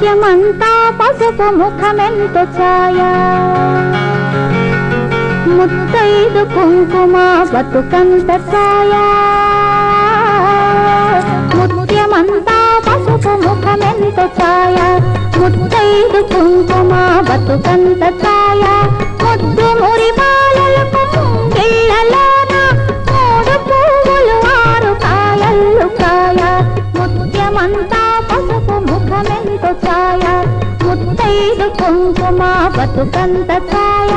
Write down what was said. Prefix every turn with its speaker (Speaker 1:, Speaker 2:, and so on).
Speaker 1: ముత్యమంతా పసుపు ముఖమెంతో ఛాయ ముత్తైదు కుంకుమ బతుకంత ఛాయ ముత్యమంతా పసుపు ముఖమెంతో ఛాయ ముత్తైదు కుంకుమ బతుకంత ఛాయ ముద్దు మురి బాలలకు గిళ్ళలోన మూడు పువ్వులు ఆరు కాయలు కాయ ముత్యమంతా పసుపు ముఖమెంతో ఛాయ ముత్తైదు కుంకుమ బతుకంత ఛాయ